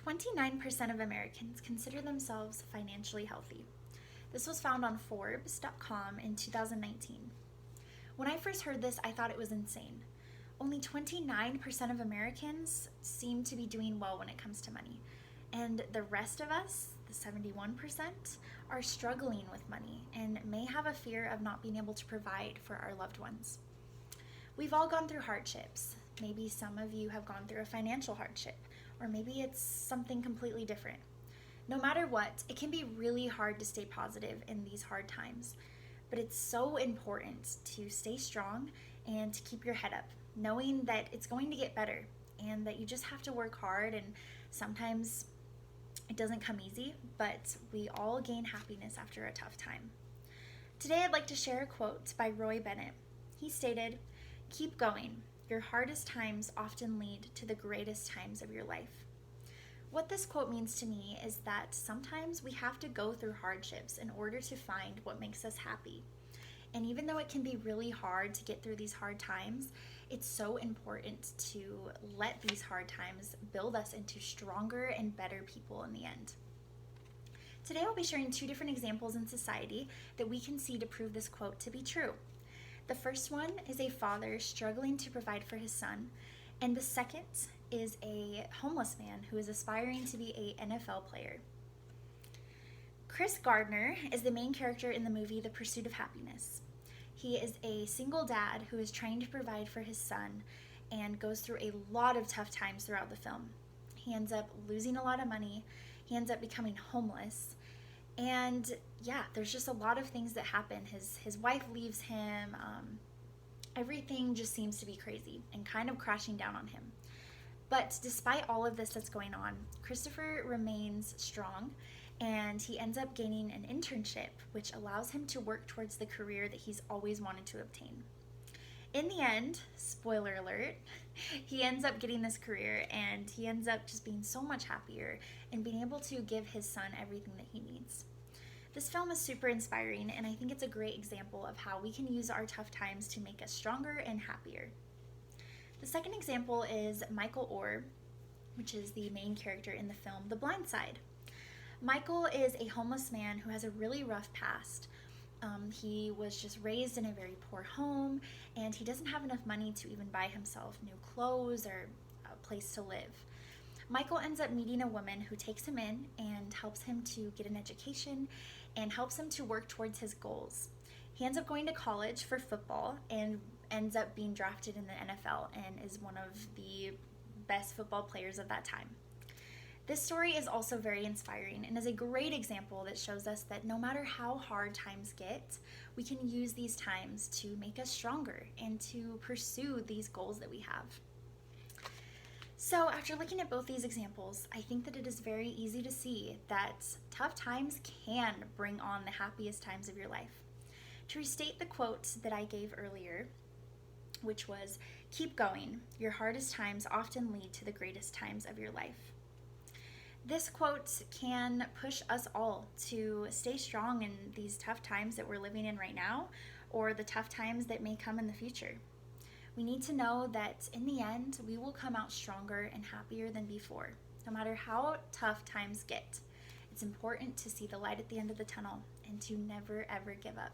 29% of Americans consider themselves financially healthy. This was found on Forbes.com in 2019. When I first heard this, I thought it was insane. Only 29% of Americans seem to be doing well when it comes to money. And the rest of us, the 71%, are struggling with money and may have a fear of not being able to provide for our loved ones. We've all gone through hardships. Maybe some of you have gone through a financial hardship, or maybe it's something completely different. No matter what, it can be really hard to stay positive in these hard times, but it's so important to stay strong and to keep your head up, knowing that it's going to get better and that you just have to work hard, and sometimes it doesn't come easy, but we all gain happiness after a tough time. Today I'd like to share a quote by Roy Bennett. He stated, "Keep going. Your hardest times often lead to the greatest times of your life." What this quote means to me is that sometimes we have to go through hardships in order to find what makes us happy. And even though it can be really hard to get through these hard times, it's so important to let these hard times build us into stronger and better people in the end. Today I'll be sharing two different examples in society that we can see to prove this quote to be true. The first one is a father struggling to provide for his son, and the second is a homeless man who is aspiring to be an NFL player. Chris Gardner is the main character in the movie The Pursuit of Happiness. He is a single dad who is trying to provide for his son and goes through a lot of tough times throughout the film. He ends up losing a lot of money, he ends up becoming homeless, and yeah, there's just a lot of things that happen. His wife leaves him. Everything just seems to be crazy and kind of crashing down on him. But despite all of this that's going on, Christopher remains strong, and he ends up gaining an internship, which allows him to work towards the career that he's always wanted to obtain. In the end, spoiler alert, he ends up getting this career, and he ends up just being so much happier and being able to give his son everything that he needs. This film is super inspiring, and I think it's a great example of how we can use our tough times to make us stronger and happier. The second example is Michael Orr, which is the main character in the film The Blind Side. Michael is a homeless man who has a really rough past. He was just raised in a very poor home, and he doesn't have enough money to even buy himself new clothes or a place to live. Michael ends up meeting a woman who takes him in and helps him to get an education and helps him to work towards his goals. He ends up going to college for football and ends up being drafted in the NFL and is one of the best football players of that time. This story is also very inspiring and is a great example that shows us that no matter how hard times get, we can use these times to make us stronger and to pursue these goals that we have. So after looking at both these examples, I think that it is very easy to see that tough times can bring on the happiest times of your life. To restate the quote that I gave earlier, which was, "Keep going. Your hardest times often lead to the greatest times of your life." This quote can push us all to stay strong in these tough times that we're living in right now, or the tough times that may come in the future. We need to know that in the end, we will come out stronger and happier than before, no matter how tough times get. It's important to see the light at the end of the tunnel and to never, ever give up.